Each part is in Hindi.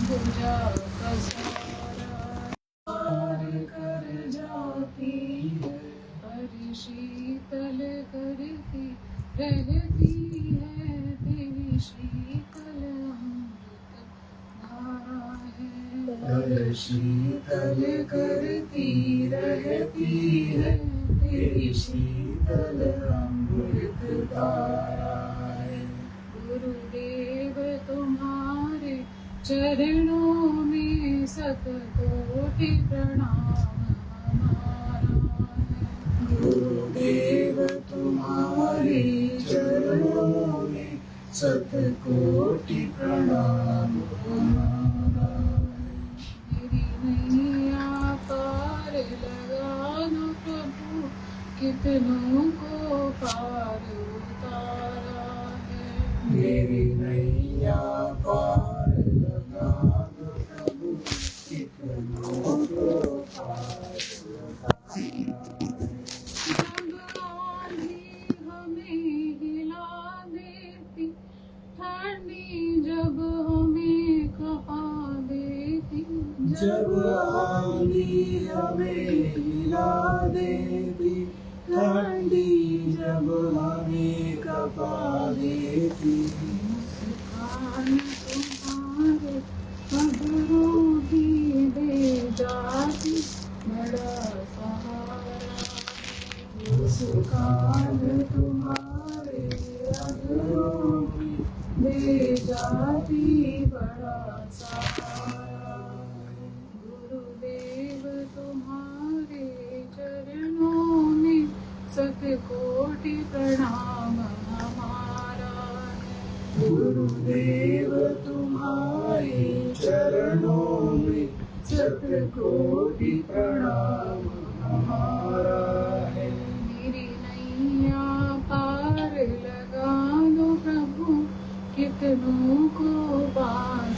भुजा का सहारा पार कर जाती है, पर शीतल करती रहती है, तेरी शीतल अमृत धारा है। पर शीतल करती रहती है, तेरी शीतल अमृत धारा है। गुरुदेव तुम्हारे चरणों में शतकोटि प्रणाम हमारा है। गुरुदेव तुम्हारे चरणों में शतकोटि प्रणाम हमारा है। मेरी नैया पार लगा दो प्रभु, कितनों को पार उतारा है। मेरी नैया पार लगा दो प्रभु, कितनों को पार उतारा है। जब आंधी हमें हिला देती, ठंडी जब हमें कहा देती, जब आंधी हमें हिला देती, ठंडी जब हमें कपा देती, मुस्कान तुम्हारे अधरों की दे जाती बड़ा सहारा। मुस्कान तुम्हारे अधरों की दे जाती बड़ा सहारा। गुरुदेव तुम्हारे चरणों में शतकोटि प्रणाम हमारा है। गुरुदेव तुम्हारे चरणों में शतकोटि प्रणाम हमारा है। मेरी नैया पार लगा दो प्रभु, कितनों को पार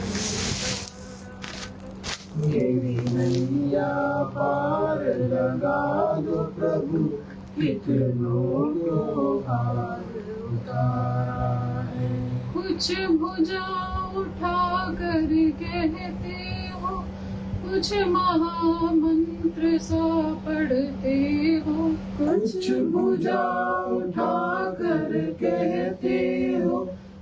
उतारा। मेरी नैया पार लगा दो प्रभु, कितनों को पार उतारा है। कुछ भुजा उठा कर कहते हो, कुछ महामंत्र सा पढ़ते हो। कुछ भुजा उठा कर कहते हो,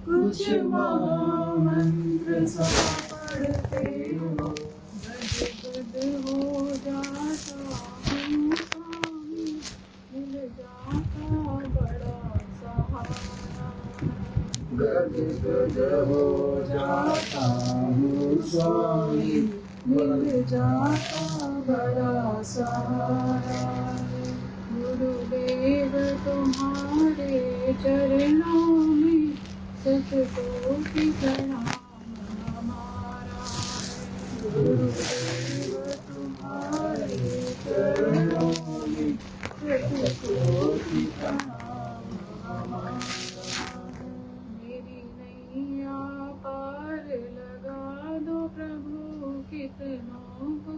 कुछ महामंत्र सा पढ़ते हो। गद हो जाता हूँ स्वामी, मिल जाता बड़ा सहारा। गद हो जाता हूँ स्वामी, मिल जाता बड़ा सहारा। गुरुदेव तुम्हारे चरणों में शतकोटि प्रणाम हमारा है। गुरुदेव तुम्हारे चरणों में शतकोटि प्रणाम हमारा है। मेरी नैया पार लगा दो प्रभु, कितनों को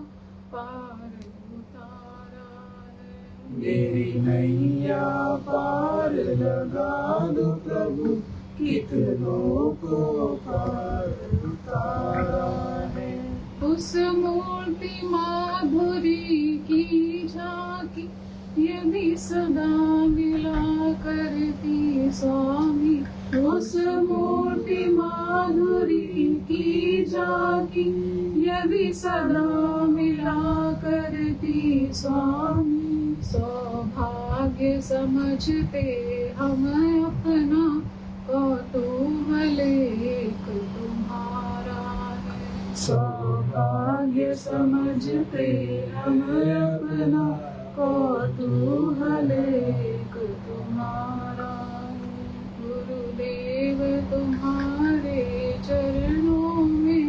पार उतारा है। मेरी नैया पार लगा दो प्रभु, कितनों को पार उतारा है। उस मूर्ति माधुरी की झांकी यदि सदा मिला करती स्वामी, उस मूर्ति माधुरी की झांकी यदि सदा मिला करती स्वामी। सौभाग्य समझते हम अपना, कौतूहल एक तुम्हारा है। सौभाग्य समझते हम अपना, कौतूहल एक तुम्हारा है। गुरुदेव तुम्हारे चरणों में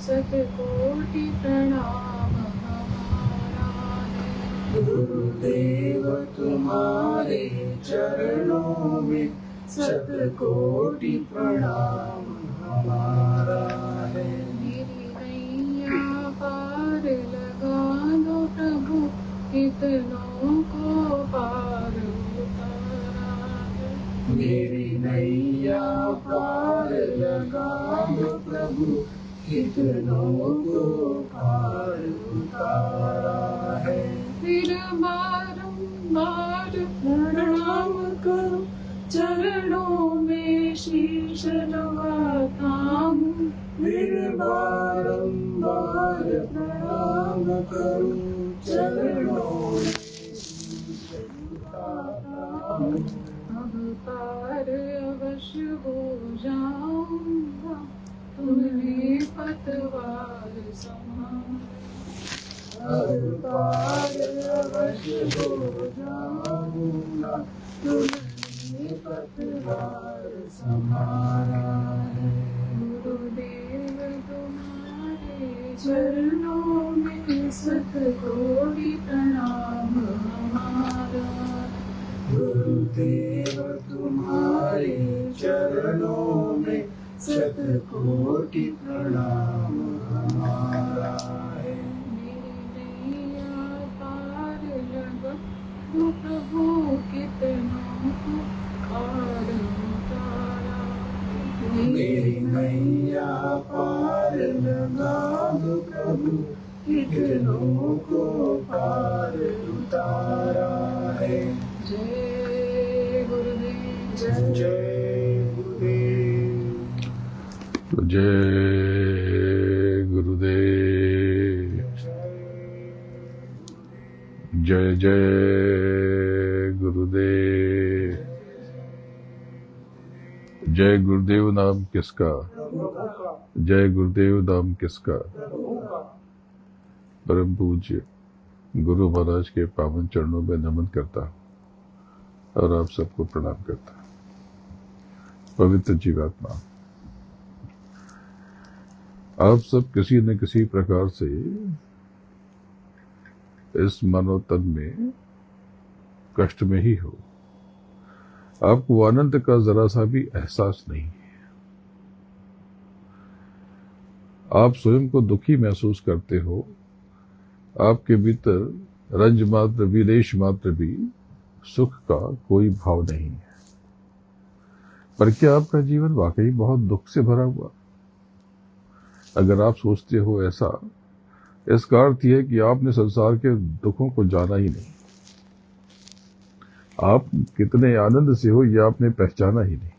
शतकोटि प्रणाम हमारा है। गुरुदेव तुम्हारे चरणों में शतकोटि प्रणाम हमारा है। मेरी नैया पार लगा दो प्रभु, कितनों को पार उतारा है। मेरी नैया पार लगा दो प्रभु, कितनों चरणों को पार उतारा है। फिर बारंबार प्रणाम करो, चरणों में शीश नवाता हूँ। फिर बारंबार प्रणाम करूं, चरणों में शीश झुकाता हूं। अब पार अवश्य हो जाऊंगा, तुमने पतवार संभाला। अब पार अवश्य हो जाऊंगा, तुमने पतवार संभाला है। गुरुदेव तुम्हारे चरणों में शतकोटि प्रणाम हमारा। गुरुदेव तुम्हारे चरणों में शतकोटि प्रणाम हमारा है। मेरी नैया पार लगा तू प्रभु, कितनों को पार उतारा। मेरी मैया पार लगा दो प्रभु, कितनों को पार उतारा है। जय गुरुदेव, जय जय गुरुदेव। जय गुरुदेव, जय जय गुरुदेव। जय गुरुदेव नाम किसका, जय गुरुदेव नाम किसका। परम पूज्य गुरु महाराज के पावन चरणों में नमन करता हूं और आप सबको प्रणाम करता हूं। पवित्र जीवात्मा, आप सब किसी न किसी प्रकार से इस मानव तन में कष्ट में ही हो। आपको आनंद का जरा सा भी एहसास नहीं है। आप स्वयं को दुखी महसूस करते हो। आपके भीतर रंज मात्र भी, लेश मात्र भी सुख का कोई भाव नहीं है। पर क्या आपका जीवन वाकई बहुत दुख से भरा हुआ? अगर आप सोचते हो ऐसा, इसका अर्थ यह कि आपने संसार के दुखों को जाना ही नहीं। आप कितने आनंद से हो यह आपने पहचाना ही नहीं।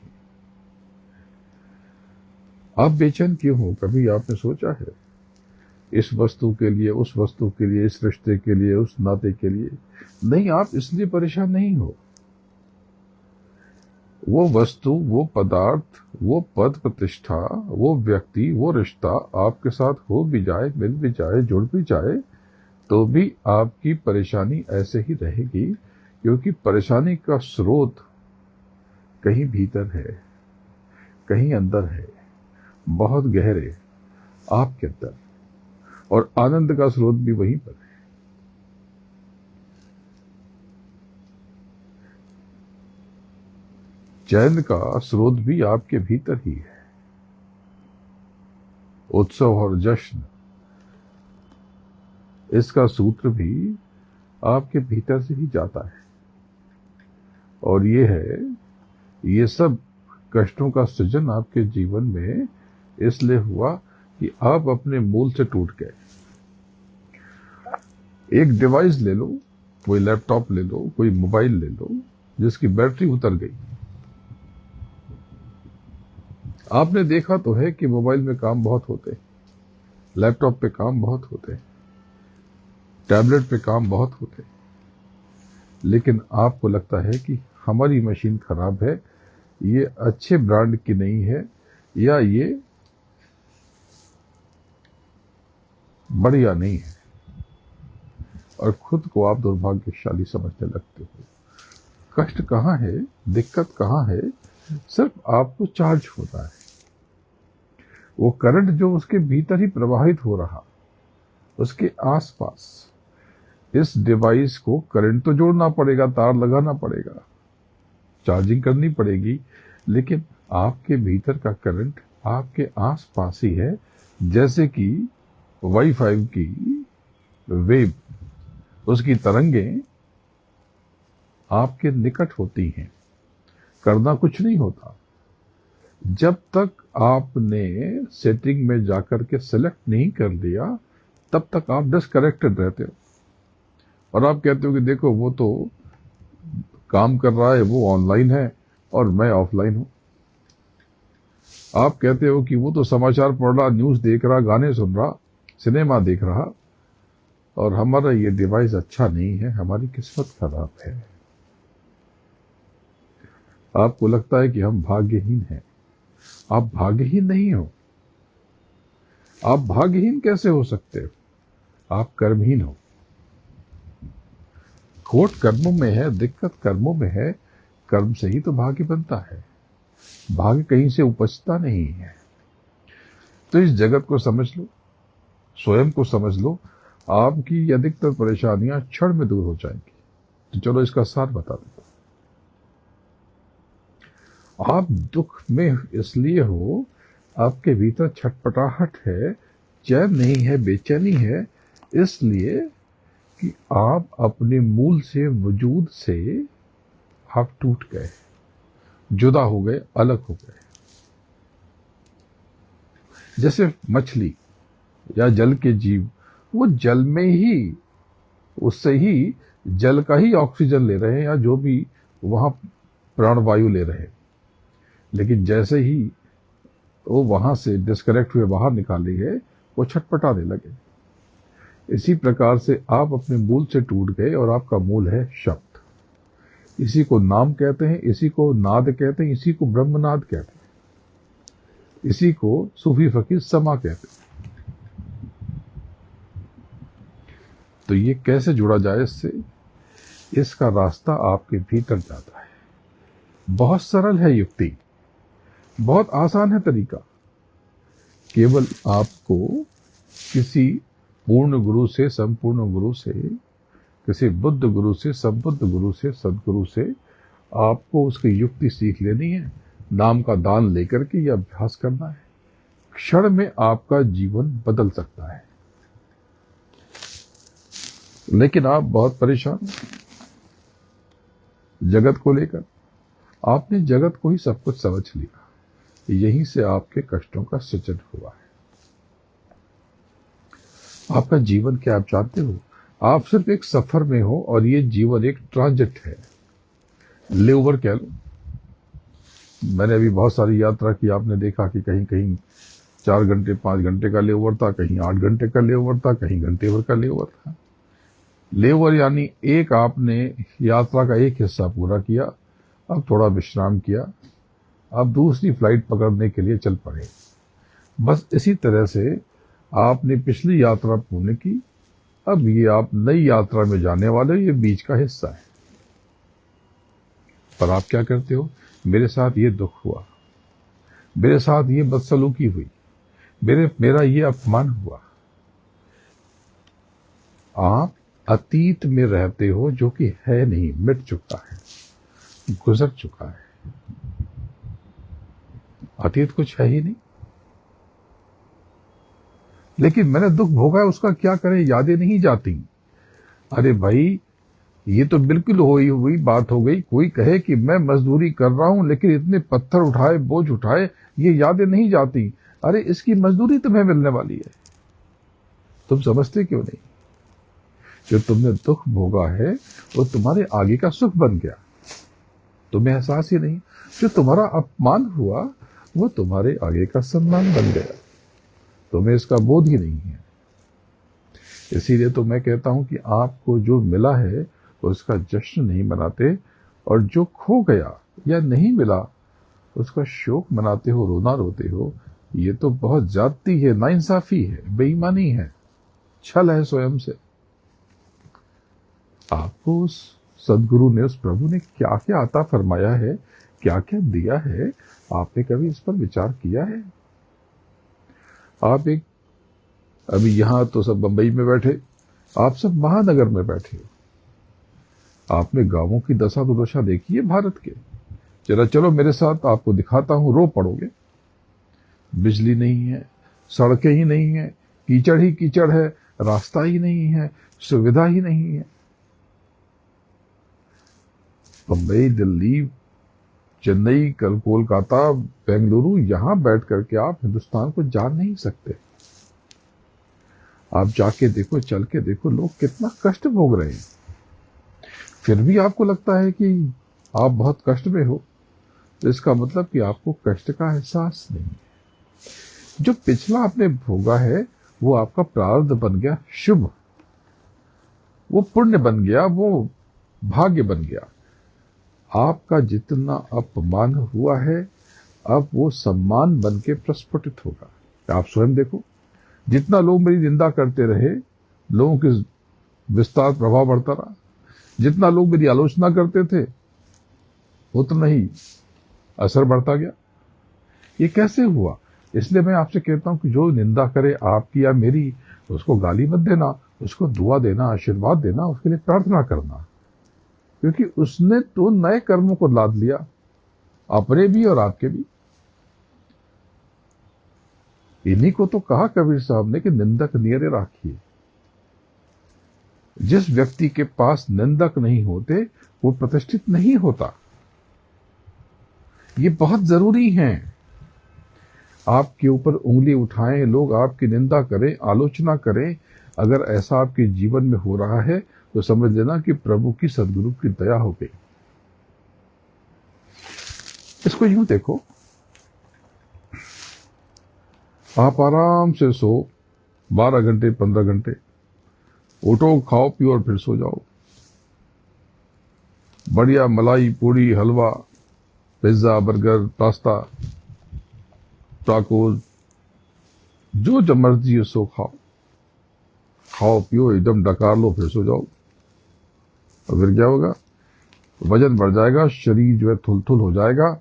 आप बेचैन क्यों हो, कभी आपने सोचा है? इस वस्तु के लिए, उस वस्तु के लिए, इस रिश्ते के लिए, उस नाते के लिए नहीं। आप इसलिए परेशान नहीं हो। वो वस्तु, वो पदार्थ, वो पद प्रतिष्ठा, वो व्यक्ति, वो रिश्ता आपके साथ हो भी जाए, मिल भी जाए, जुड़ भी जाए, तो भी आपकी परेशानी ऐसे ही रहेगी, क्योंकि परेशानी का स्रोत कहीं भीतर है, कहीं अंदर है, बहुत गहरे आपके अंदर। और आनंद का स्रोत भी वहीं पर है। चैन का स्रोत भी आपके भीतर ही है। उत्सव और जश्न, इसका सूत्र भी आपके भीतर से ही जाता है। और ये है, ये सब कष्टों का सृजन आपके जीवन में इसलिए हुआ कि आप अपने मूल से टूट गए। एक डिवाइस ले लो, कोई लैपटॉप ले लो, कोई मोबाइल ले लो, जिसकी बैटरी उतर गई। आपने देखा तो है कि मोबाइल में काम बहुत होते हैं, लैपटॉप पे काम बहुत होते हैं, टैबलेट पे काम बहुत होते हैं, लेकिन आपको लगता है कि हमारी मशीन खराब है, ये अच्छे ब्रांड की नहीं है, या ये बढ़िया नहीं है, और खुद को आप दुर्भाग्यशाली समझने लगते हो। कष्ट कहाँ है, दिक्कत कहाँ है? सिर्फ आपको चार्ज होता है। वो करंट जो उसके भीतर ही प्रवाहित हो रहा, उसके आसपास इस डिवाइस को करंट तो जोड़ना पड़ेगा, तार लगाना पड़ेगा, चार्जिंग करनी पड़ेगी, लेकिन आपके भीतर का करंट आपके आसपास ही है। जैसे कि वाईफाई की वेव, उसकी तरंगें आपके निकट होती हैं, करना कुछ नहीं होता, जब तक आपने सेटिंग में जाकर के सेलेक्ट नहीं कर दिया तब तक आप डिस्कनेक्टेड रहते हो, और आप कहते हो कि देखो वो तो काम कर रहा है, वो ऑनलाइन है और मैं ऑफलाइन हूं। आप कहते हो कि वो तो समाचार पढ़ रहा, न्यूज देख रहा, गाने सुन रहा, सिनेमा देख रहा, और हमारा ये डिवाइस अच्छा नहीं है, हमारी किस्मत खराब है। आपको लगता है कि हम भाग्यहीन हैं। आप भाग्यहीन नहीं हो। आप भाग्यहीन कैसे हो सकते हो? आप कर्महीन हो। खोट कर्मों में है, दिक्कत कर्मों में है। कर्म से ही तो भाग्य बनता है, भाग्य कहीं से उपजता नहीं है। तो इस जगत को समझ लो, स्वयं को समझ लो, आपकी अधिकतर परेशानियां क्षण में दूर हो जाएंगी। तो चलो इसका सार बता देता हूं। आप दुख में इसलिए हो, आपके भीतर छटपटाहट है, चैन नहीं है, बेचैनी है, इसलिए कि आप अपने मूल से, वजूद से आप टूट गए, जुदा हो गए, अलग हो गए। जैसे मछली या जल के जीव, वो जल में ही, उससे ही जल का ही ऑक्सीजन ले रहे हैं या जो भी वहां प्राणवायु ले रहे हैं, लेकिन जैसे ही वो वहां से डिस्कनेक्ट हुए बाहर निकाले गए, वो छटपटाने लगे। इसी प्रकार से आप अपने मूल से टूट गए, और आपका मूल है शब्द। इसी को नाम कहते हैं, इसी को नाद कहते हैं, इसी को ब्रह्मनाद कहते हैं, इसी को सूफी फकीर समा कहते हैं। तो ये कैसे जुड़ा जाए इससे? इसका रास्ता आपके भीतर जाता है। बहुत सरल है युक्ति, बहुत आसान है तरीका। केवल आपको किसी पूर्ण गुरु से, संपूर्ण गुरु से, किसी बुद्ध गुरु से, संबुद्ध गुरु से, सदगुरु से आपको उसकी युक्ति सीख लेनी है। नाम का दान लेकर के यह अभ्यास करना है। क्षण में आपका जीवन बदल सकता है। लेकिन आप बहुत परेशान जगत को लेकर। आपने जगत को ही सब कुछ समझ लिया, यहीं से आपके कष्टों का सृजन हुआ है। आपका जीवन क्या आप जानते हो? आप सिर्फ एक सफर में हो, और ये जीवन एक ट्रांजिट है, लेओवर कह लो। मैंने अभी बहुत सारी यात्रा की, आपने देखा कि कहीं कहीं 4 घंटे 5 घंटे का लेओवर था, कहीं 8 घंटे का लेओवर था, कहीं घंटे भर का लेओवर था। लेओवर यानी एक आपने यात्रा का एक हिस्सा पूरा किया, अब थोड़ा विश्राम किया, अब दूसरी फ्लाइट पकड़ने के लिए चल पड़े। बस इसी तरह से आपने पिछली यात्रा पूर्ण की, अब ये आप नई यात्रा में जाने वाले हो, ये बीच का हिस्सा है। पर आप क्या करते हो? मेरे साथ ये दुख हुआ, मेरे साथ ये बदसलूकी हुई, मेरा ये अपमान हुआ। आप अतीत में रहते हो, जो कि है नहीं, मिट चुका है, गुजर चुका है। अतीत कुछ है ही नहीं। लेकिन मैंने दुख भोगा है, उसका क्या करें, यादें नहीं जाती। अरे भाई, ये तो बिल्कुल हुई बात हो गई। कोई कहे कि मैं मजदूरी कर रहा हूं, लेकिन इतने पत्थर उठाए, बोझ उठाए, ये यादें नहीं जाती। अरे इसकी मजदूरी तुम्हें मिलने वाली है, तुम समझते क्यों नहीं? जो तुमने दुख भोगा है वो तुम्हारे आगे का सुख बन गया, तुम्हें एहसास ही नहीं। जो तुम्हारा अपमान हुआ वो तुम्हारे आगे का सम्मान बन गया, तुम्हें इसका बोध ही नहीं है। इसीलिए तो मैं कहता हूं कि आपको जो मिला है उसका जश्न नहीं मनाते, और जो खो गया या नहीं मिला उसका शोक मनाते हो, रोना रोते हो। ये तो बहुत ज्यादती है, नाइंसाफी है, बेईमानी है, छल है स्वयं से। आपको उस सदगुरु ने, उस प्रभु ने क्या क्या अता फरमाया है, क्या क्या दिया है, आपने कभी इस पर विचार किया है? आप एक अभी यहां तो सब बंबई में बैठे, आप सब महानगर में बैठे हो। आपने गांवों की दशा दुर्दशा देखी है भारत के? जरा चलो मेरे साथ, आपको दिखाता हूं, रो पड़ोगे। बिजली नहीं है, सड़कें ही नहीं है, कीचड़ ही कीचड़ है, रास्ता ही नहीं है, सुविधा ही नहीं है। बंबई, दिल्ली, चेन्नई, कल कोलकाता, बेंगलुरु, यहां बैठ करके आप हिंदुस्तान को जान नहीं सकते। आप जाके देखो, चल के देखो, लोग कितना कष्ट भोग रहे हैं। फिर भी आपको लगता है कि आप बहुत कष्ट में हो, तो इसका मतलब कि आपको कष्ट का एहसास नहीं है। जो पिछला आपने भोगा है वो आपका प्रारब्ध बन गया शुभ, वो पुण्य बन गया, वो भाग्य बन गया। आपका जितना अपमान हुआ है अब वो सम्मान बन के प्रस्फुटित होगा। आप स्वयं देखो, जितना लोग मेरी निंदा करते रहे, लोगों के विस्तार प्रभाव बढ़ता रहा। जितना लोग मेरी आलोचना करते थे उतना ही असर बढ़ता गया। ये कैसे हुआ? इसलिए मैं आपसे कहता हूं कि जो निंदा करे आपकी या मेरी, उसको गाली मत देना, उसको दुआ देना, आशीर्वाद देना, उसके लिए प्रार्थना करना, क्योंकि उसने तो नए कर्मों को लाद लिया, अपने भी और आपके भी। इन्हीं को तो कहा कबीर साहब ने कि निंदक नियरे राखिए। जिस व्यक्ति के पास निंदक नहीं होते वो प्रतिष्ठित नहीं होता। ये बहुत जरूरी है। आपके ऊपर उंगली उठाएं, लोग आपकी निंदा करें, आलोचना करें, अगर ऐसा आपके जीवन में हो रहा है तो समझ लेना कि प्रभु की, सदगुरु की दया हो गई। इसको यूं देखो, आप आराम से सो 12 घंटे 15 घंटे, उठो, खाओ पियो और फिर सो जाओ। बढ़िया मलाई पूड़ी, हलवा, पिज्जा, बर्गर, पास्ता, टाकोस, जो मर्जी है सो खाओ, खाओ पियो, एकदम डकार लो, फिर सो जाओ। और फिर क्या होगा? वजन बढ़ जाएगा, शरीर जो है थुलथुल हो जाएगा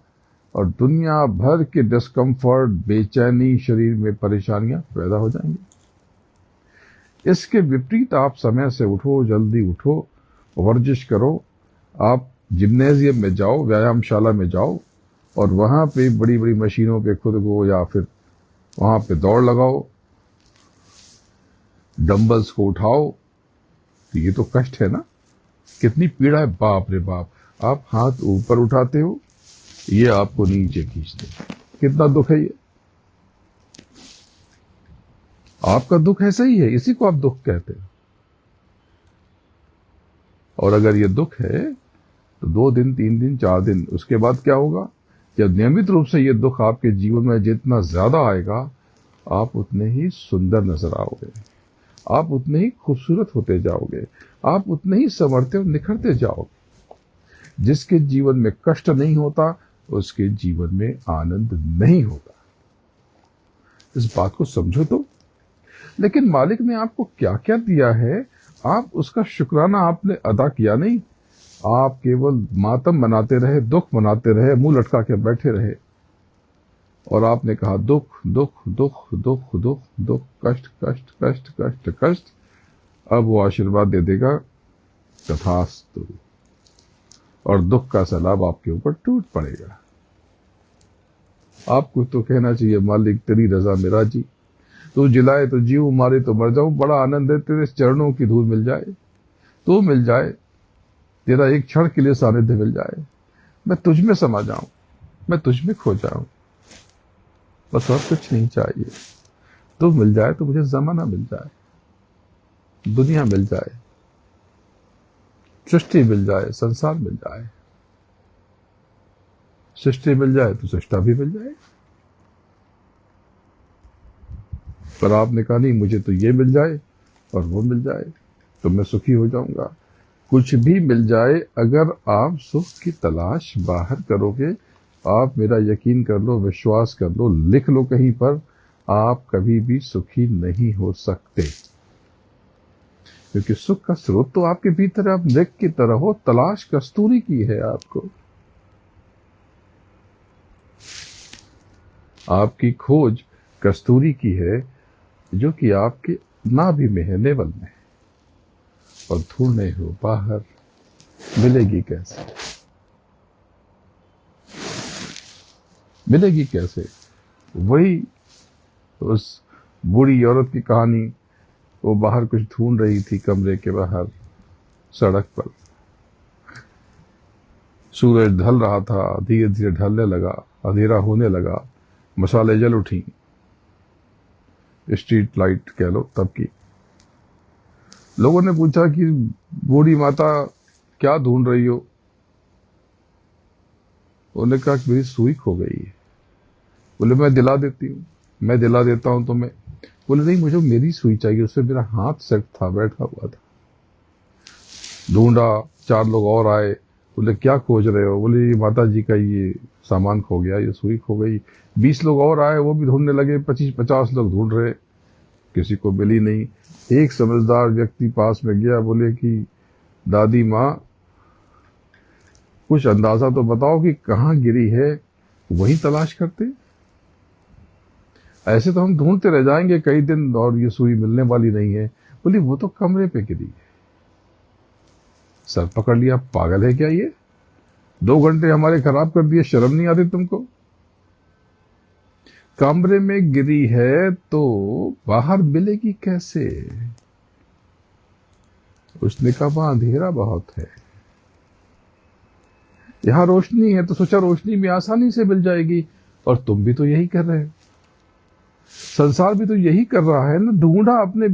और दुनिया भर के डिस्कम्फर्ट, बेचैनी, शरीर में परेशानियां पैदा हो जाएंगी। इसके विपरीत आप समय से उठो, जल्दी उठो, वर्जिश करो, आप जिम्नेजियम में जाओ, व्यायामशाला में जाओ और वहां पे बड़ी बड़ी मशीनों पे खुद को, या फिर वहां पे दौड़ लगाओ, डंबल्स को उठाओ। तो ये तो कष्ट है ना, कितनी पीड़ा है, बाप रे बाप। आप हाथ ऊपर उठाते हो, ये आपको नीचे खींचते, कितना दुख है ये। आपका दुख ऐसा ही है, इसी को आप दुख कहते हैं। और अगर ये दुख है तो 2 दिन 3 दिन 4 दिन, उसके बाद क्या होगा? जब नियमित रूप से ये दुख आपके जीवन में जितना ज्यादा आएगा, आप उतने ही सुंदर नजर आओगे, आप उतने ही खूबसूरत होते जाओगे, आप उतने ही संवरते और निखरते जाओगे। जिसके जीवन में कष्ट नहीं होता उसके जीवन में आनंद नहीं होगा। इस बात को समझो तो। लेकिन मालिक ने आपको क्या क्या दिया है, आप उसका शुक्राना आपने अदा किया नहीं। आप केवल मातम मनाते रहे, दुख मनाते रहे, मुंह लटका के बैठे रहे और आपने कहा दुख दुख दुख दुख दुख दुख, कष्ट कष्ट कष्ट कष्ट कष्ट। अब वो आशीर्वाद दे देगा, तथास्तु, और दुख का सैलाब आपके ऊपर टूट पड़ेगा। आपको तो कहना चाहिए, मालिक तेरी रजा मेरा जी, तू जिलाए तो जीव, मारे तो मर जाऊं। बड़ा आनंद है तेरे चरणों की धूल मिल जाए, तू मिल जाए, तेरा एक क्षण के लिए सानिध्य मिल जाए, मैं तुझ में समा जाऊं, मैं तुझ में खो जाऊं, बस और कुछ नहीं चाहिए। तू मिल जाए तो मुझे जमाना मिल जाए, दुनिया मिल जाए, सृष्टि मिल जाए, संसार मिल जाए। सृष्टि मिल जाए तो सृष्टा भी मिल जाए। पर आपने कहा नहीं, मुझे तो ये मिल जाए और वो मिल जाए तो मैं सुखी हो जाऊंगा। कुछ भी मिल जाए, अगर आप सुख की तलाश बाहर करोगे, आप मेरा यकीन कर लो, विश्वास कर लो, लिख लो कहीं पर, आप कभी भी सुखी नहीं हो सकते। क्योंकि सुख का स्रोत तो आपके भीतर, आप मृग की तरह हो, तलाश कस्तूरी की है आपको। आपकी खोज कस्तूरी की है, जो कि आपके नाभि में है, नेवल में, और ढूंढने हो बाहर, मिलेगी कैसे? मिलेगी कैसे? वही उस बूढ़ी औरत की कहानी, वो बाहर कुछ ढूंढ रही थी, कमरे के बाहर, सड़क पर। सूरज ढल रहा था, धीरे धीरे ढलने लगा, अंधेरा होने लगा, मशालें जल उठी, स्ट्रीट लाइट कह लो तब की। लोगों ने पूछा कि बूढ़ी माता क्या ढूंढ रही हो? उन्होंने कहा कि मेरी सुई खो गई है। बोले मैं दिला देती हूँ, मैं दिला देता हूँ तुम्हें। बोले नहीं, मुझे मेरी सुई चाहिए, उससे मेरा हाथ सेट था, बैठा हुआ था। ढूंढा, 4 लोग और आए। बोले क्या खोज रहे हो? बोले ये माता जी का ये सामान खो गया, ये सुई खो गई। 20 लोग और आए, वो भी ढूंढने लगे। 25-50 लोग ढूंढ रहे, किसी को मिली नहीं। एक समझदार व्यक्ति पास में गया, बोले कि दादी माँ कुछ अंदाजा तो बताओ कि कहाँ गिरी है, वही तलाश करते। ऐसे तो हम ढूंढते रह जाएंगे कई दिन और ये सुई मिलने वाली नहीं है। बोली वो तो कमरे पे गिरी है। सर पकड़ लिया, पागल है क्या ये? 2 घंटे हमारे खराब कर दिए, शर्म नहीं आती तुमको? कमरे में गिरी है तो बाहर मिलेगी कैसे? उसने कहा वहां अंधेरा बहुत है, यहां रोशनी है, तो सोचा रोशनी में आसानी से मिल जाएगी। और तुम भी तो यही कर रहे हो, संसार भी तो यही कर रहा है ना। ढूंढा अपने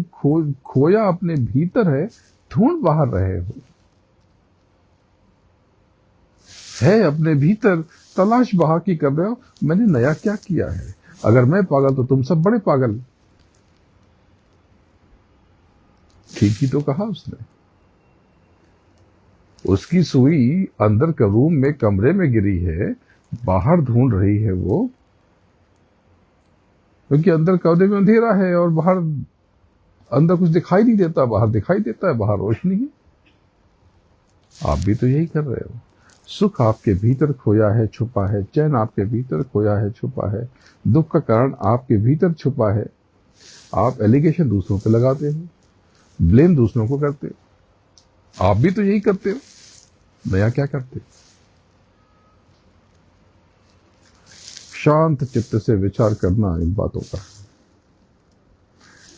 खोया अपने भीतर है, ढूंढ बाहर रहे हो, है अपने भीतर, तलाश बाहर की कर रहे हो। मैंने नया क्या किया है? अगर मैं पागल तो तुम सब बड़े पागल। ठीक ही तो कहा उसने। उसकी सुई अंदर के रूम में कमरे में गिरी है, बाहर ढूंढ रही है वो, क्योंकि अंदर कमरे में अंधेरा है और बाहर अंदर कुछ दिखाई नहीं देता, बाहर दिखाई देता है, बाहर रोशनी है। आप भी तो यही कर रहे हो। सुख आपके भीतर खोया है, छुपा है। चैन आपके भीतर खोया है, छुपा है। दुख का कारण आपके भीतर छुपा है। आप एलिगेशन दूसरों पे लगाते हो, ब्लेम दूसरों को करते हो। आप भी तो यही करते हो, नया क्या करते हो? शांत चित्त से विचार करना इन बातों का।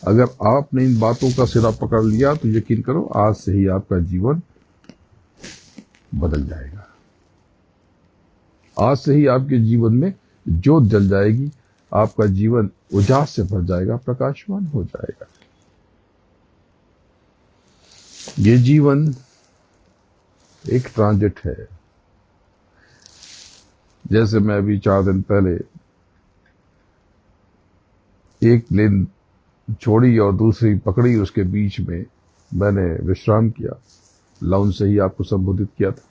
अगर आपने इन बातों का सिरा पकड़ लिया तो यकीन करो आज से ही आपका जीवन बदल जाएगा। आज से ही आपके जीवन में ज्योत जल जाएगी, आपका जीवन उजास से भर जाएगा, प्रकाशमान हो जाएगा। ये जीवन एक ट्रांजिट है। जैसे मैं अभी 4 दिन पहले एक लेन छोड़ी और दूसरी पकड़ी, उसके बीच में मैंने विश्राम किया। लाउंज से ही आपको संबोधित किया था।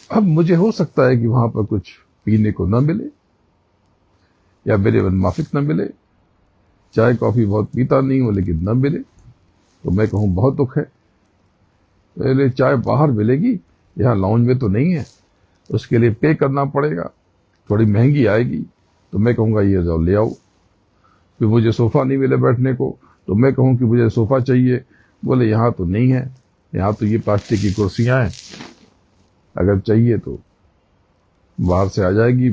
अब मुझे हो सकता है कि वहां पर कुछ पीने को न मिले या मेरे मन माफिक न मिले। चाय कॉफी बहुत पीता नहीं हूं, लेकिन न मिले तो मैं कहूं बहुत दुख है। पहले चाय बाहर मिलेगी, यहाँ लाउंज में तो नहीं है, उसके लिए पे करना पड़ेगा, थोड़ी महंगी आएगी। तो मैं कहूँगा ये जाओ ले आओ। फिर मुझे सोफा नहीं मिले बैठने को, तो मैं कहूँ कि मुझे सोफा चाहिए। बोले यहाँ तो नहीं है, यहाँ तो ये प्लास्टिक की कुर्सियाँ हैं, अगर चाहिए तो बाहर से आ जाएगी,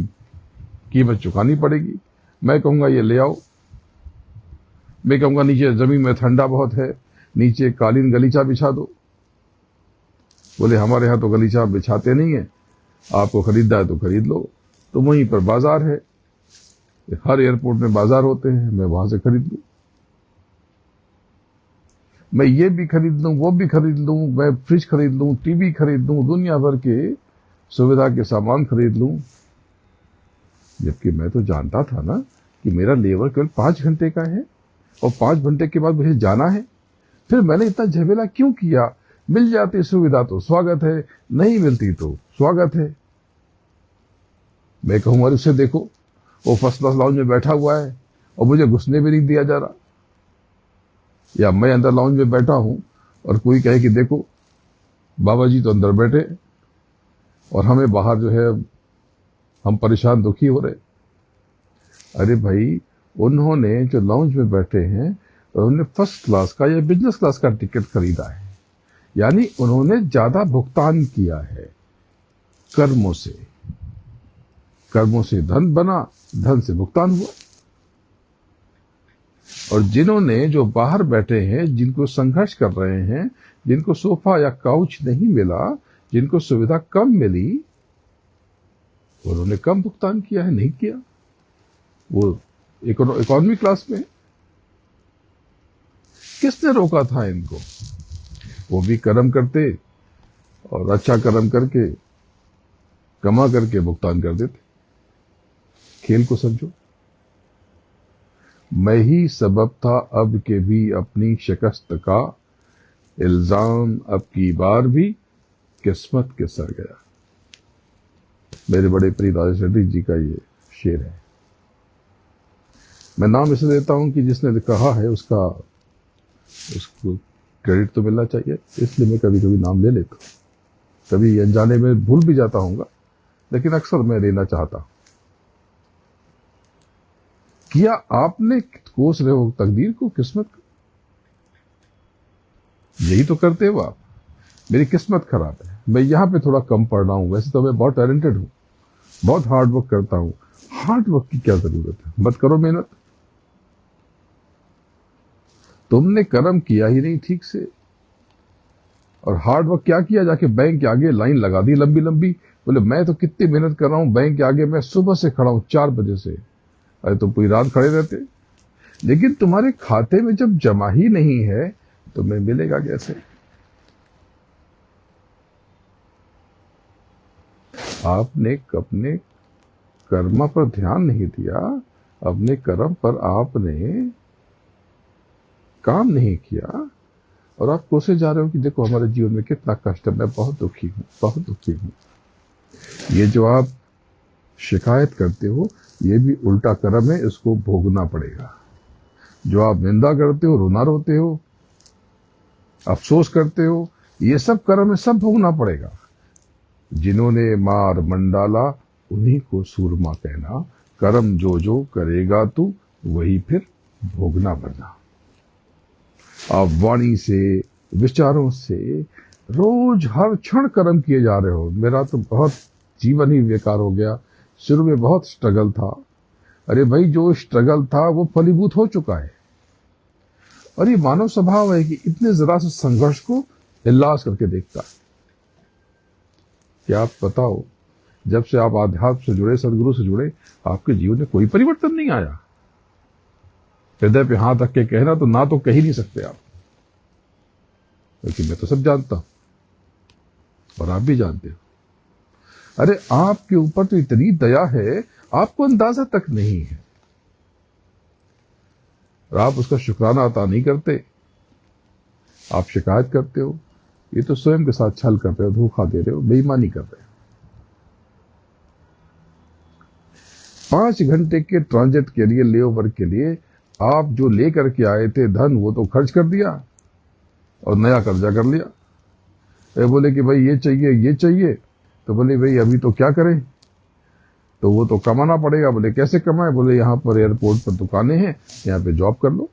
कीमत चुकानी पड़ेगी। मैं कहूँगा ये ले आओ। मैं कहूँगा नीचे जमीन में ठंडा बहुत है, नीचे कालीन गलीचा बिछा दो। बोले हमारे यहाँ तो गलीचा बिछाते नहीं है, आपको खरीदना है तो खरीद लो। तो वहीं पर बाजार है, हर एयरपोर्ट में बाजार होते हैं, मैं वहां से खरीद लूं। मैं ये भी खरीद लूं, वो भी खरीद लूं, मैं फ्रिज खरीद लूं, टीवी खरीद लूं, दुनिया भर के सुविधा के सामान खरीद लूं। जबकि मैं तो जानता था ना कि मेरा लेबर केवल 5 घंटे का है और 5 घंटे के बाद मुझे जाना है। फिर मैंने इतना झमेला क्यों किया? मिल जाती सुविधा तो स्वागत है, नहीं मिलती तो स्वागत है। मैं कहूँ उसे देखो, वो फर्स्ट क्लास लाउंज में बैठा हुआ है और मुझे घुसने भी नहीं दिया जा रहा। या मैं अंदर लाउंज में बैठा हूं और कोई कहे कि देखो बाबा जी तो अंदर बैठे और हमें बाहर जो है हम परेशान दुखी हो रहे। अरे भाई, उन्होंने जो लाउंज में बैठे हैं उन्होंने फर्स्ट क्लास का या बिजनेस क्लास का टिकट खरीदा है, यानी उन्होंने ज्यादा भुगतान किया है कर्मों से। कर्मों से धन बना, धन से भुगतान हुआ। और जिन्होंने जो बाहर बैठे हैं, जिनको संघर्ष कर रहे हैं, जिनको सोफा या काउच नहीं मिला, जिनको सुविधा कम मिली, उन्होंने कम भुगतान किया है, नहीं किया। वो इकोनॉमी क्लास में। किसने रोका था इनको? वो भी कर्म करते और अच्छा कर्म करके कमा करके भुगतान कर देते। खेल को समझो। मैं ही सबब था अब के भी अपनी शिकस्त का, इल्जाम अब की बार भी किस्मत के सर गया। मेरे बड़े प्रिय राजेश रेड्डी जी का ये शेर है। मैं नाम इसे देता हूं कि जिसने कहा है उसको क्रेडिट तो मिलना चाहिए, इसलिए मैं कभी कभी नाम ले लेता हूं। कभी अनजाने में भूल भी जाता हूंगा, लेकिन अक्सर मैं लेना चाहता हूं। किया आपने कोस रहे हो तकदीर को, किस्मत को, यही तो करते हो आप। मेरी किस्मत खराब है, मैं यहां पे थोड़ा कम पढ़ रहा हूं, वैसे तो मैं बहुत टैलेंटेड हूं, बहुत हार्ड वर्क करता हूं। हार्ड वर्क की क्या जरूरत है? मत करो मेहनत। तुमने कर्म किया ही नहीं ठीक से, और हार्ड वर्क क्या किया? जाके बैंक के आगे लाइन लगा दी लंबी लंबी। बोले मैं तो कितनी मेहनत कर रहा हूं बैंक के आगे, मैं सुबह से खड़ा हूं 4 बजे से। अरे तुम पूरी रात खड़े रहते, लेकिन तुम्हारे खाते में जब जमा ही नहीं है तो मैं मिलेगा कैसे? आपने अपने कर्म पर ध्यान नहीं दिया, अपने कर्म पर आपने काम नहीं किया, और आप कोसे जा रहे हो कि देखो हमारे जीवन में कितना कष्ट है, मैं बहुत दुखी हूं, बहुत दुखी हूं। ये जो आप शिकायत करते हो, ये भी उल्टा कर्म है, इसको भोगना पड़ेगा। जो आप निंदा करते हो, रोना रोते हो, अफसोस करते हो, ये सब कर्म है, सब भोगना पड़ेगा। जिन्होंने मार मंडाला उन्हीं को सूरमा कहना, कर्म जो जो करेगा तू वही फिर भोगना पड़ना। आप वाणी से, विचारों से रोज हर क्षण कर्म किए जा रहे हो। मेरा तो बहुत जीवन ही बेकार हो गया, शुरू में बहुत स्ट्रगल था। अरे भाई, जो स्ट्रगल था वो फलीभूत हो चुका है। और ये मानव स्वभाव है कि इतने जरा से संघर्ष को इलाज करके देखता है। क्या आप बताओ, जब से आप आध्यात्म से जुड़े, सदगुरु से जुड़े, आपके जीवन में कोई परिवर्तन नहीं आया? हृदय पे हाथ रख के कहना तो ना तो कह ही नहीं सकते आप, क्योंकि मैं तो सब जानता हूं और आप भी जानते हो। अरे आपके ऊपर तो इतनी दया है, आपको अंदाजा तक नहीं है, और आप उसका शुक्राना अता नहीं करते। आप शिकायत करते हो। ये तो स्वयं के साथ छल कर रहे हो, धोखा दे रहे हो, बेईमानी कर रहे हो। 5 घंटे के ट्रांजिट के लिए, लेओवर के लिए आप जो लेकर के आए थे धन, वो तो खर्च कर दिया और नया कर्जा कर लिया। बोले कि भाई ये चाहिए, ये चाहिए, तो बोले भाई अभी तो क्या करें, तो वो तो कमाना पड़ेगा। बोले कैसे कमाए? बोले यहाँ पर एयरपोर्ट पर दुकानें हैं, यहाँ पे जॉब कर लो।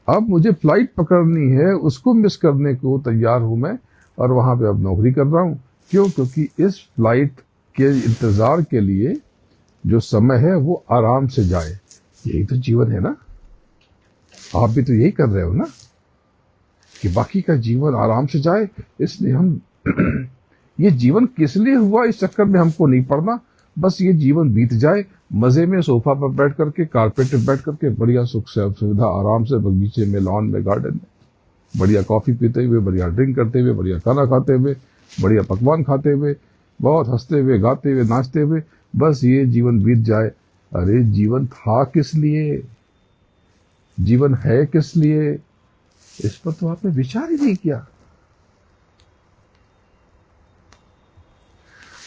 अब मुझे फ्लाइट पकड़नी है, उसको मिस करने को तैयार हूं मैं, और वहां पे अब नौकरी कर रहा हूं। क्यों? क्योंकि इस फ्लाइट के इंतजार के लिए जो समय है वो आराम से जाए। यही तो जीवन है ना। आप भी तो यही कर रहे हो ना, कि बाकी का जीवन आराम से जाए। इसलिए हम ये जीवन किस लिए हुआ, इस चक्कर में हमको नहीं पड़ना। बस ये जीवन बीत जाए, मजे में सोफा पर बैठ करके, कारपेट पे बैठ करके, बढ़िया सुख से सुविधा आराम से, बगीचे में, लॉन में, गार्डन में, बढ़िया कॉफी पीते हुए, बढ़िया ड्रिंक करते हुए, बढ़िया खाना खाते हुए, बढ़िया पकवान खाते हुए, बहुत हंसते हुए, गाते हुए, नाचते हुए, बस ये जीवन बीत जाए। अरे जीवन था किस लिए? जीवन है किस लिए? इस पर तो आपने विचार ही नहीं किया।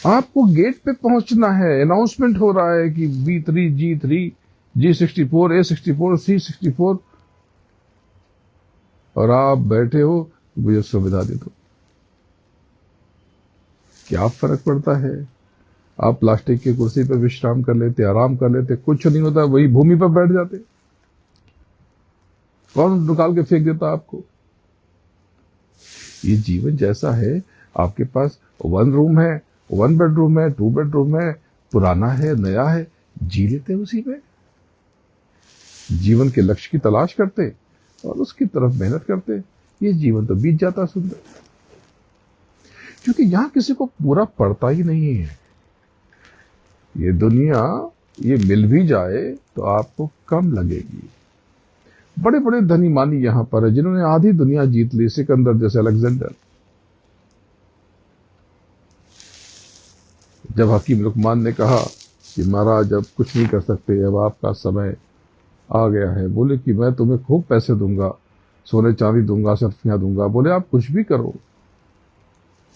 आपको गेट पे पहुंचना है, अनाउंसमेंट हो रहा है कि B3, G3, G64, A64, C64, और आप बैठे हो, मुझे सुविधा दे दो। क्या फर्क पड़ता है? आप प्लास्टिक की कुर्सी पर विश्राम कर लेते, आराम कर लेते, कुछ नहीं होता, वही भूमि पर बैठ जाते। कौन निकाल के फेंक देता आपको? ये जीवन जैसा है, आपके पास 1 रूम है, 1 बेडरूम है, 2 बेडरूम है, पुराना है, नया है, जी लेते उसी में, जीवन के लक्ष्य की तलाश करते और उसकी तरफ मेहनत करते, ये जीवन तो बीत जाता सुंदर। क्योंकि यहां किसी को पूरा पड़ता ही नहीं है। ये दुनिया, ये मिल भी जाए तो आपको कम लगेगी। बड़े बड़े धनी मानी यहां पर है जिन्होंने आधी दुनिया जीत ली, सिकंदर जैसे, अलेक्जेंडर। जब हकीम लुकमान ने कहा कि महाराज अब कुछ नहीं कर सकते, अब आपका समय आ गया है, बोले कि मैं तुम्हें खूब पैसे दूंगा, सोने चांदी दूंगा, सर्फियां दूंगा। बोले आप कुछ भी करो,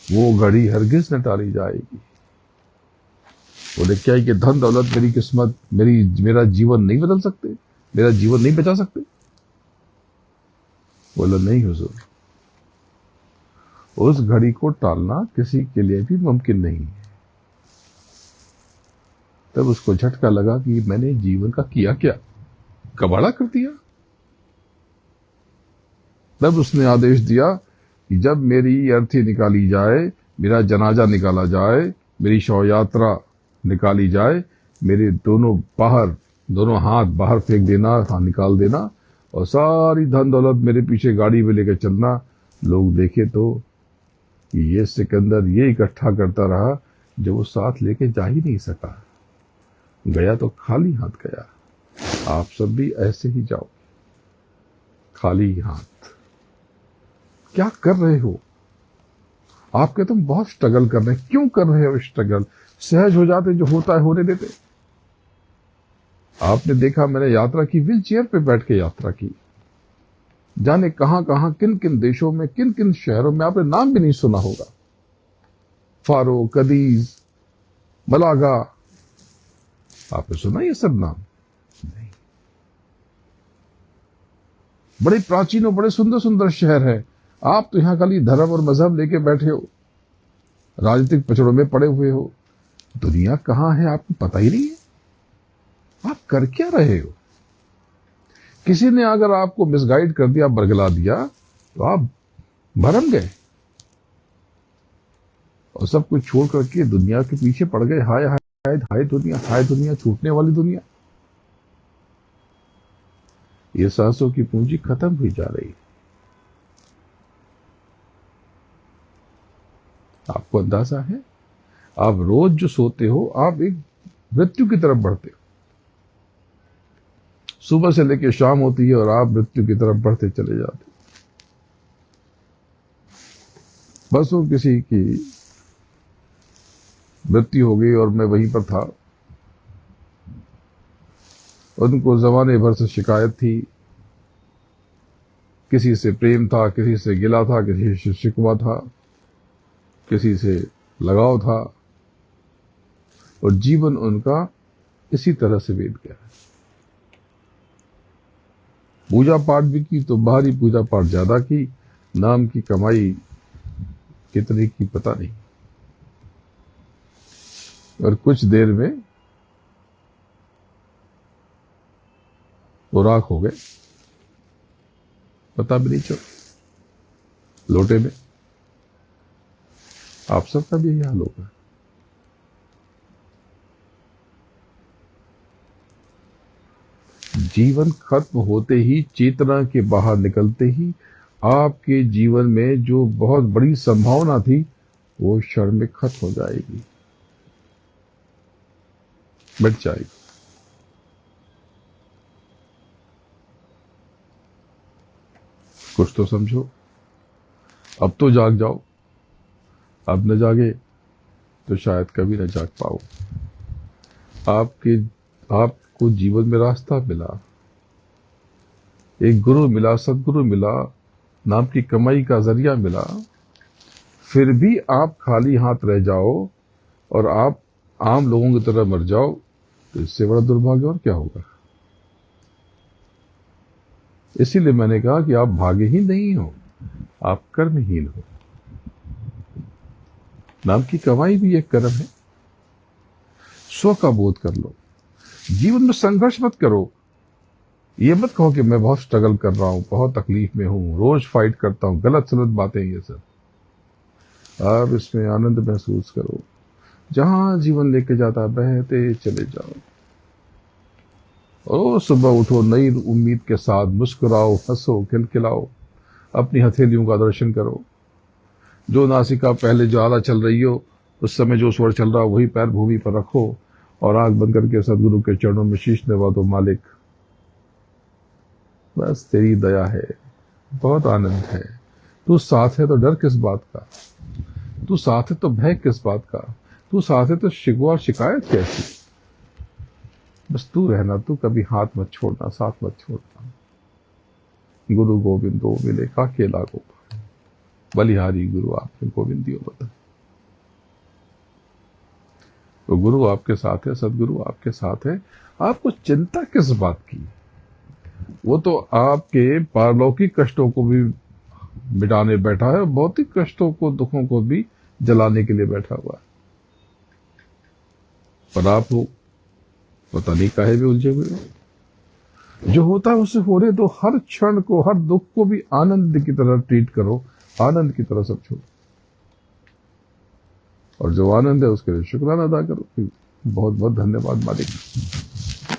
वो घड़ी हरगिज न टाली जाएगी। बोले क्या ये धन दौलत मेरी किस्मत, मेरा जीवन नहीं बदल सकते, मेरा जीवन नहीं बचा सकते? बोला नहीं हुजूर, उस घड़ी को टालना किसी के लिए भी मुमकिन नहीं है। तब उसको झटका लगा कि मैंने जीवन का किया क्या, कबाड़ा कर दिया। तब उसने आदेश दिया कि जब मेरी अर्थी निकाली जाए, मेरा जनाजा निकाला जाए, मेरी शव यात्रा निकाली जाए, मेरे दोनों हाथ बाहर फेंक देना, हाथ निकाल देना, और सारी धन दौलत मेरे पीछे गाड़ी में लेकर चलना। लोग देखे तो कि ये सिकंदर ये इकट्ठा करता रहा जो वो साथ लेके जा ही नहीं सका, गया तो खाली हाथ गया। आप सब भी ऐसे ही जाओ, खाली हाथ। क्या कर रहे हो? आपके तुम बहुत स्ट्रगल कर रहे हैं। क्यों कर रहे हो स्ट्रगल? सहज हो जाते, जो होता है होने देते। आपने देखा, मैंने यात्रा की, व्हील चेयर पे बैठ के यात्रा की, जाने कहां कहां, किन किन देशों में, किन किन शहरों में, आपने नाम भी नहीं सुना होगा। फारो, कदीज, मलागा, आपने सुना ये सब नाम? नहीं। बड़े प्राचीन और बड़े सुंदर सुंदर शहर हैं। आप तो यहां खाली धर्म और मजहब लेके बैठे हो, राजनीतिक पचड़ों में पड़े हुए हो। दुनिया कहां है आपको पता ही नहीं है। आप कर क्या रहे हो? किसी ने अगर आपको मिसगाइड कर दिया, बरगला दिया, तो आप भरम गए और सब कुछ छोड़ करके दुनिया के पीछे पड़ गए। हाय हाय हाय दुनिया, हाय दुनिया, छूटने वाली दुनिया। ये सांसों की पूंजी खत्म हुई जा रही है। आपको अंदाजा है? आप रोज जो सोते हो, आप एक मृत्यु की तरफ बढ़ते हो। सुबह से लेकर शाम होती है और आप मृत्यु की तरफ बढ़ते चले जाते हो। बस वो किसी की मृत्यु हो गई और मैं वहीं पर था। उनको जमाने भर से शिकायत थी, किसी से प्रेम था, किसी से गिला था, किसी से शिकवा था, किसी से लगाव था, और जीवन उनका इसी तरह से बीत गया। पूजा पाठ भी की तो बाहरी पूजा पाठ ज्यादा की, नाम की कमाई कितने की पता नहीं, और कुछ देर में वो राख हो गए, पता भी नहीं चला। लोटे में आप सबका भी यही हाल होगा। जीवन खत्म होते ही, चेतना के बाहर निकलते ही, आपके जीवन में जो बहुत बड़ी संभावना थी वो क्षण में खत्म हो जाएगी, मिट जाएगी। कुछ तो समझो। अब तो जाग जाओ। अब न जागे तो शायद कभी न जाग पाओ। आपको जीवन में रास्ता मिला, एक गुरु मिला, सदगुरु मिला, नाम की कमाई का जरिया मिला, फिर भी आप खाली हाथ रह जाओ और आप आम लोगों की तरह मर जाओ, तो इससे बड़ा दुर्भाग्य और क्या होगा। इसीलिए मैंने कहा कि आप भाग्यहीन नहीं हो, आप कर्महीन हो। नाम की कमाई भी एक कर्म है। स्व का बोध कर लो। जीवन में संघर्ष मत करो। ये मत कहो कि मैं बहुत स्ट्रगल कर रहा हूं, बहुत तकलीफ में हूं, रोज फाइट करता हूं, गलत सलत बातें ये सब। आप इसमें आनंद महसूस करो। जहां जीवन लेके जाता बहते चले जाओ। और सुबह उठो नई उम्मीद के साथ, मुस्कुराओ, हंसो, खिलखिलाओ, अपनी हथेलियों का दर्शन करो। जो नासिका पहले ज्वाला चल रही हो, उस समय जो स्वर चल रहा हो वही पैर भूमि पर रखो और आंख बंद करके सदगुरु के चरणों में शीश नवा दो। मालिक, बस तेरी दया है, बहुत आनंद है। तू साथ है तो डर किस बात का, तू साथ है तो भय किस बात का, तू साथ है तो शिकवा और शिकायत कैसी। बस तू रहना, तू कभी हाथ मत छोड़ना, साथ मत छोड़ना। गुरु गोविंदो मिले का केला गोपाल, बलिहारी गुरु आपने गोविंदियो बता। तो गुरु आपके साथ है, सदगुरु आपके साथ है। आपको चिंता किस बात की? वो तो आपके पारलौकिक कष्टों को भी मिटाने बैठा है, भौतिक कष्टों को, दुखों को भी जलाने के लिए बैठा हुआ है। पर आप हो पता नहीं काहे भी उलझे हुए हो। जो होता है उससे होने दो। हर क्षण को, हर दुख को भी आनंद की तरह ट्रीट करो, आनंद की तरह सब छोड़ो। और जो आनंद है उसके लिए शुक्राना अदा करो। बहुत बहुत धन्यवाद मालिक,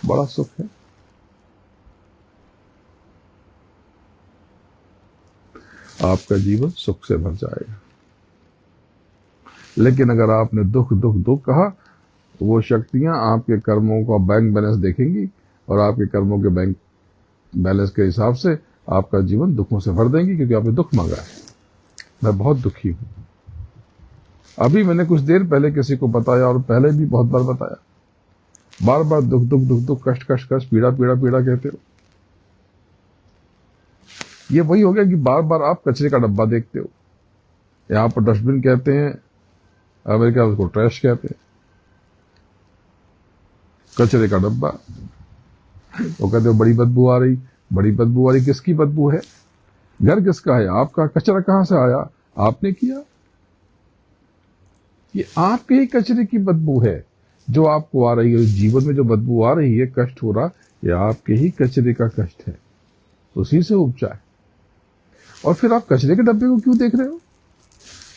बड़ा सुख है। आपका जीवन सुख से भर जाएगा। लेकिन अगर आपने दुख दुख दुख कहा तो वो शक्तियां आपके कर्मों का बैंक बैलेंस देखेंगी और आपके कर्मों के बैंक बैलेंस के हिसाब से आपका जीवन दुखों से भर देंगी, क्योंकि आपने दुख मांगा है। मैं बहुत दुखी हूं। अभी मैंने कुछ देर पहले किसी को बताया और पहले भी बहुत बार बताया, बार बार दुख दुख दुख दुख, कष्ट कष्ट कष्ट, पीड़ा पीड़ा पीड़ा कहते हो। ये वही हो गया कि बार बार आप कचरे का डब्बा देखते हो। यहां पर डस्टबिन कहते हैं, अमेरिका उसको ट्रैश कहते हैं। कचरे का डब्बा, वो कहते हो बड़ी बदबू आ रही। बड़ी बदबू आ रही, किसकी बदबू है? घर किसका है? आपका। कचरा कहां से आया? आपने किया। ये आपके ही कचरे की बदबू है जो आपको आ रही है। जीवन में जो बदबू आ रही है, कष्ट हो रहा, ये आपके ही कचरे का कष्ट है। उसी से उपचार। और फिर आप कचरे के डब्बे को क्यों देख रहे हो?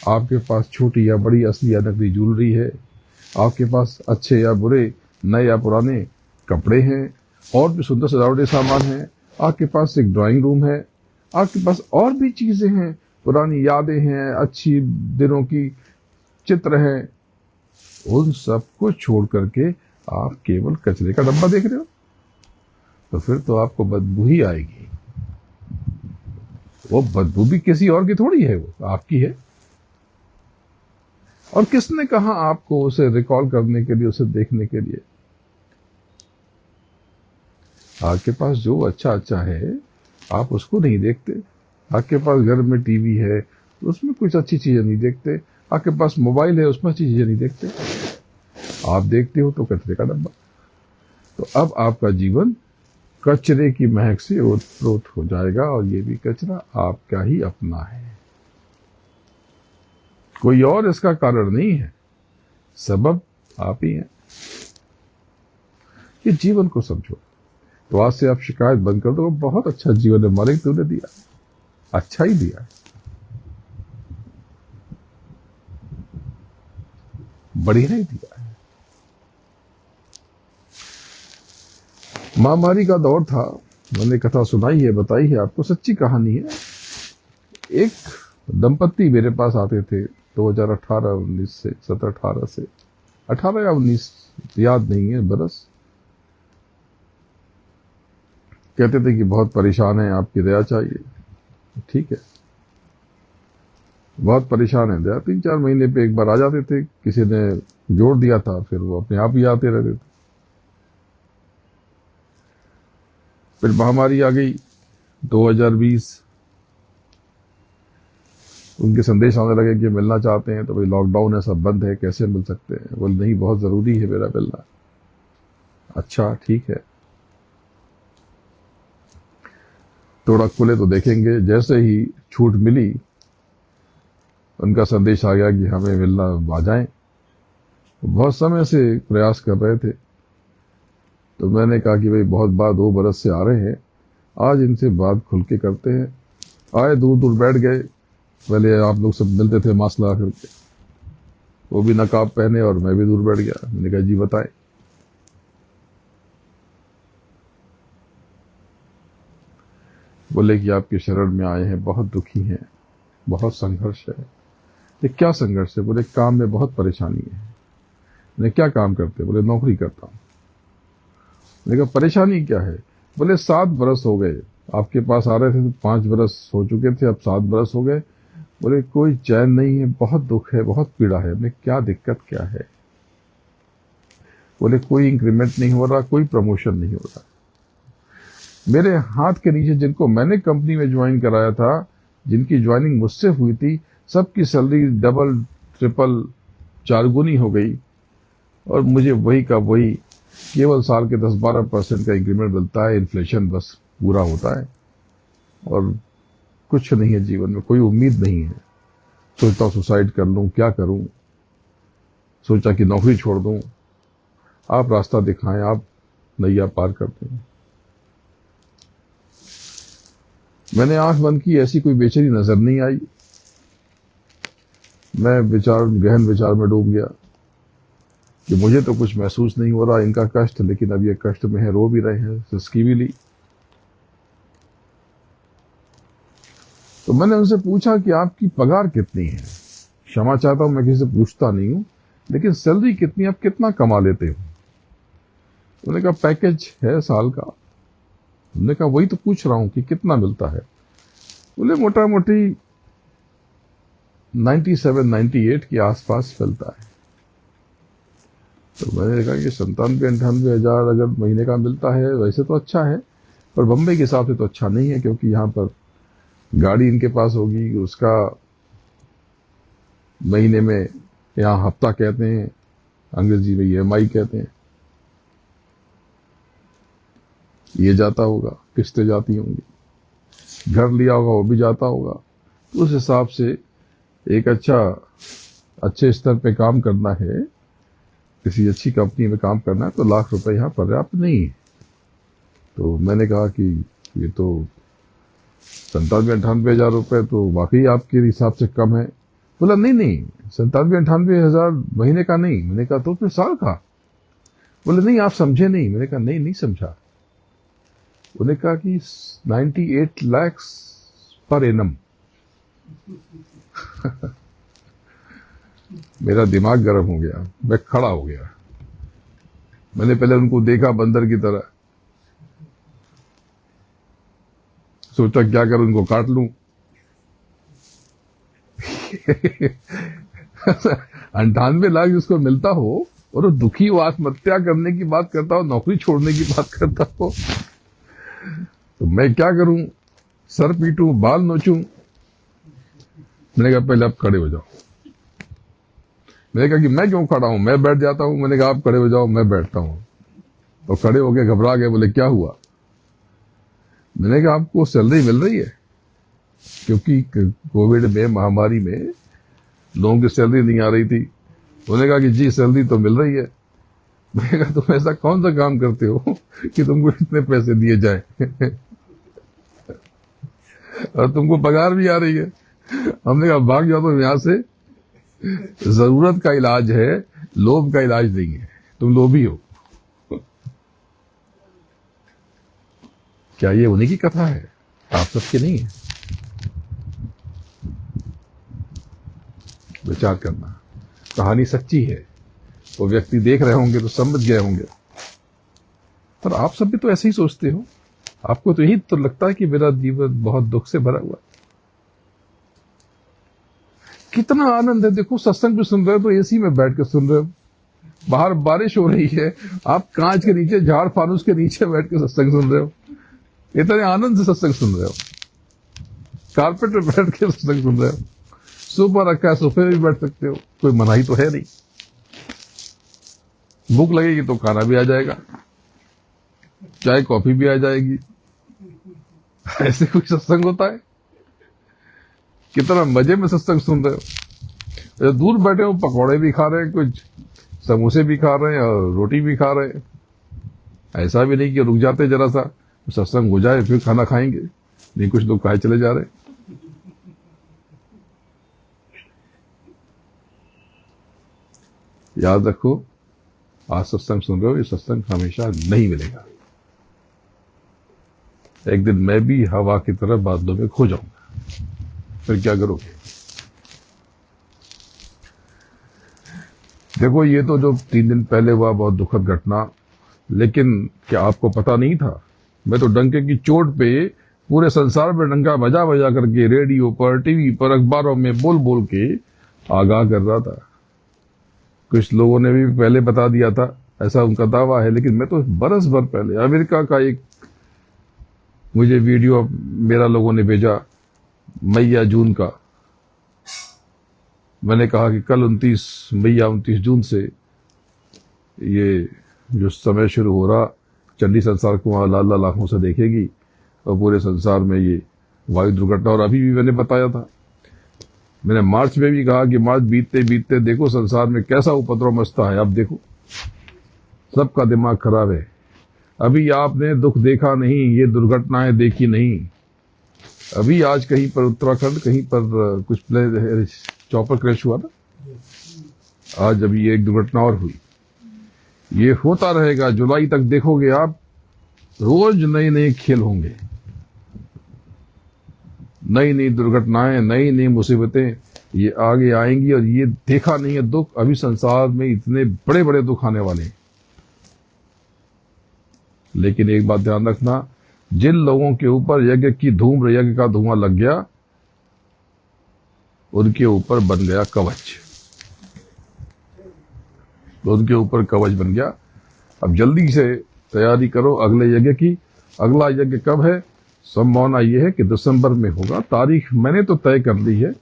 आपके पास छोटी या बड़ी, असली या नकली ज्वेलरी है, आपके पास अच्छे या बुरे, नए या पुराने कपड़े हैं, और भी सुंदर सजावटी सामान है, आपके पास एक ड्राइंग रूम है, आपके पास और भी चीजें हैं, पुरानी यादें हैं, अच्छी दिनों की चित्र हैं। उन सब को छोड़ करके आप केवल कचरे का डब्बा देख रहे हो, तो फिर तो आपको बदबू ही आएगी। वो बदबू भी किसी और की थोड़ी है, वो आपकी है। और किसने कहा आपको उसे रिकॉल करने के लिए, उसे देखने के लिए? आपके पास जो अच्छा अच्छा है आप उसको नहीं देखते। आपके पास घर में टीवी है, उसमें कुछ अच्छी चीजें नहीं देखते। आपके पास मोबाइल है, उसमें अच्छी चीजें नहीं देखते। आप देखते हो तो कचरे का डब्बा। तो अब आपका जीवन कचरे की महक से ओतप्रोत हो जाएगा, और ये भी कचरा आपका ही अपना है, कोई और इसका कारण नहीं है। सबब आप ही हैं। ये जीवन को समझो। तो आज से आप शिकायत बंद कर दो। बहुत अच्छा जीवन है मालिक, तूने दिया, अच्छा ही दिया, बढ़िया ही दिया है। महामारी का दौर था, मैंने कथा सुनाई है, बताई है आपको, सच्ची कहानी है। एक दंपत्ति मेरे पास आते थे 2018-19 से, 17-18 से, 18 या 19 याद नहीं है बरस। कहते थे कि बहुत परेशान है, आपकी दया चाहिए। ठीक है, बहुत परेशान है, दया। 3-4 महीने पे एक बार आ जाते थे, किसी ने जोड़ दिया था, फिर वो अपने आप ही आते रहते थे। फिर महामारी आ गई 2020, उनके संदेश आने लगे कि मिलना चाहते हैं, तो भाई लॉकडाउन है, सब बंद है, कैसे मिल सकते हैं? बोले नहीं, बहुत जरूरी है मेरा मिलना। अच्छा ठीक है, थोड़ा खुले तो देखेंगे। जैसे ही छूट मिली, उनका संदेश आ गया कि हमें मिलना आ जाएं। बहुत समय से प्रयास कर रहे थे, तो मैंने कहा कि भाई बहुत बार 2 बरस से आ रहे हैं, आज इनसे बात खुल के करते हैं। आए, दूर दूर बैठ गए। पहले आप लोग सब मिलते थे मास्क लगा करके, वो भी नकाब पहने, और मैं भी दूर बैठ गया। मैंने कहा जी बताएं। बोले कि आपके शरण में आए हैं, बहुत दुखी हैं, बहुत संघर्ष है। ये क्या संघर्ष है? बोले काम में बहुत परेशानी है। मैंने क्या काम करते? बोले नौकरी करता हूँ। मैंने कहा परेशानी क्या है? बोले 7 बरस हो गए, आपके पास आ रहे थे तो 5 बरस हो चुके थे, अब 7 बरस हो गए। बोले कोई चैन नहीं है, बहुत दुख है, बहुत पीड़ा है। मैं क्या दिक्कत क्या है? बोले कोई इंक्रीमेंट नहीं हो रहा, कोई प्रमोशन नहीं हो रहा। मेरे हाथ के नीचे जिनको मैंने कंपनी में ज्वाइन कराया था, जिनकी ज्वाइनिंग मुझसे हुई थी, सबकी सैलरी डबल ट्रिपल 4 गुनी हो गई, और मुझे वही का वही केवल साल के 10-12% का इंक्रीमेंट मिलता है। इन्फ्लेशन बस पूरा होता है और कुछ नहीं है जीवन में, कोई उम्मीद नहीं है। सोचता हूँ सुसाइड कर लूं, क्या करूं? सोचा कि नौकरी छोड़ दूं। आप रास्ता दिखाएं, आप नैया पार कर दें। मैंने आंख बंद की, ऐसी कोई बेचैनी नजर नहीं आई। मैं गहन विचार में डूब गया कि मुझे तो कुछ महसूस नहीं हो रहा, इनका कष्ट, लेकिन अब ये कष्ट में है, रो भी रहे हैं, सिसकी भी ली। तो मैंने उनसे पूछा कि आपकी पगार कितनी है? क्षमा चाहता हूं, मैं किसी से पूछता नहीं हूं, लेकिन सैलरी कितनी, आप कितना कमा लेते हो? उन्होंने कहा पैकेज है साल का। उन्होंने कहा वही तो पूछ रहा हूं कि कितना मिलता है। बोले मोटा मोटी 97-98 के आसपास मिलता है। तो मैंने देखा कि 97-98 हजार अगर महीने का मिलता है, वैसे तो अच्छा है, पर बम्बई के हिसाब से तो अच्छा नहीं है, क्योंकि यहाँ पर गाड़ी इनके पास होगी, उसका महीने में, यहाँ हफ्ता कहते हैं, अंग्रेजी में EMI कहते हैं, ये जाता होगा, किस्तें जाती होंगी, घर लिया होगा वो भी जाता होगा। तो उस हिसाब से एक अच्छे स्तर पे काम करना है, किसी अच्छी कंपनी में काम करना है, तो लाख रुपए यहाँ पर्याप्त नहीं है। तो मैंने कहा कि ये तो 97-98 हजार रुपए तो वाकई आपके हिसाब से कम है। बोला नहीं 97-98 हजार महीने का नहीं। मैंने कहा तो फिर साल का? बोले नहीं आप समझे नहीं। मैंने कहा नहीं समझा। उन्होंने कहा कि 98 लाख पर एनम। मेरा दिमाग गर्म हो गया, मैं खड़ा हो गया। मैंने पहले उनको देखा बंदर की तरह, सोचा क्या करूं, उनको काट लूं। 98 लाख जिसको मिलता हो और वो दुखी हो, आत्महत्या करने की बात करता हो, नौकरी छोड़ने की बात करता हो, तो मैं क्या करूं? सर पीटूं, बाल नोचूं? मैंने कहा पहले आप खड़े हो जाओ। मैंने कहा कि मैं क्यों खड़ा हूं, मैं बैठ जाता हूं। मैंने कहा आप खड़े हो जाओ, मैं बैठता हूं। तो खड़े हो गए, घबरा गए, बोले क्या हुआ? मैंने कहा आपको सैलरी मिल रही है? क्योंकि कोविड में, महामारी में लोगों की सैलरी नहीं आ रही थी। उन्होंने कहा कि जी सैलरी तो मिल रही है। मैंने कहा तुम ऐसा कौन सा काम करते हो कि तुमको इतने पैसे दिए जाए और तुमको पगार भी आ रही है? हमने कहा भाग जाओ तुम यहां से। जरूरत का इलाज है, लोभ का इलाज नहीं है। तुम लोभी हो। क्या ये उन्हीं की कथा है? आप सबकी नहीं है। विचार करना, कहानी सच्ची है, वो व्यक्ति देख रहे होंगे तो समझ गए होंगे, पर आप सब भी तो ऐसे ही सोचते हो। आपको तो यही तो लगता है कि मेरा जीवन बहुत दुख से भरा हुआ। कितना आनंद है, देखो सत्संग भी सुन रहे हो तो एसी में बैठ के सुन रहे हो, बाहर बारिश हो रही है, आप कांच के नीचे, झाड़ फानुस के नीचे बैठ के सत्संग सुन रहे हो, इतने आनंद से सत्संग सुन रहे हो। कारपेट पे बैठ के सत्संग सुन रहे हो, सोफा रखा है, सोफे में भी बैठ सकते हो, कोई मनाही तो है नहीं। भूख लगेगी तो खाना भी आ जाएगा, चाय कॉफी भी आ जाएगी। ऐसे कोई सत्संग होता है? कितना मजे में सत्संग सुन रहे हो। दूर बैठे हो, पकौड़े भी खा रहे हैं, कुछ समोसे भी खा रहे हैं और रोटी भी खा रहे हैं। ऐसा भी नहीं कि रुक जाते जरा सा, सत्संग हो जाए फिर खाना खाएंगे। नहीं, कुछ लोग खाए चले जा रहे हैं। याद रखो, आज सत्संग सुन रहे हो, ये सत्संग हमेशा नहीं मिलेगा। एक दिन मैं भी हवा की तरह बादलों में खो जाऊंगा, फिर क्या करोगे? देखो, ये तो जो 3 दिन पहले हुआ बहुत दुखद घटना, लेकिन क्या आपको पता नहीं था? मैं तो डंके की चोट पे पूरे संसार में डंका बजा बजा करके रेडियो पर, टीवी पर, अखबारों में बोल बोल के आगाह कर रहा था। कुछ लोगों ने भी पहले बता दिया था, ऐसा उनका दावा है, लेकिन मैं तो बरस भर पहले अमेरिका का एक मुझे वीडियो मेरा लोगों ने भेजा, मई या जून का। मैंने कहा कि कल 29 मई या 29 जून से ये जो समय शुरू हो रहा, चंडी संसार को वहां लाल लाल आंखों से देखेगी और पूरे संसार में ये वायु दुर्घटना। और अभी भी मैंने बताया था, मैंने मार्च में भी कहा कि मार्च बीतते बीतते देखो संसार में कैसा उपद्रव मचता है। अब देखो, सबका दिमाग खराब है। अभी आपने दुख देखा नहीं, ये दुर्घटनाएं देखी नहीं। अभी आज कहीं पर उत्तराखंड, कहीं पर कुछ चॉपर क्रैश हुआ ना, आज अभी एक दुर्घटना और हुई। ये होता रहेगा, जुलाई तक देखोगे आप, रोज नए नए खेल होंगे, नई नई दुर्घटनाएं, नई नई मुसीबतें ये आगे आएंगी। और ये देखा नहीं है दुख, अभी संसार में इतने बड़े बड़े दुख आने वाले हैं। लेकिन एक बात ध्यान रखना, जिन लोगों के ऊपर यज्ञ की धूम, यज्ञ का धुआं लग गया, उनके ऊपर बन गया कवच, उनके ऊपर कवच बन गया। अब जल्दी से तैयारी करो अगले यज्ञ की। अगला यज्ञ कब है? संभावना यह है कि दिसंबर में होगा। तारीख मैंने तो तय कर ली है,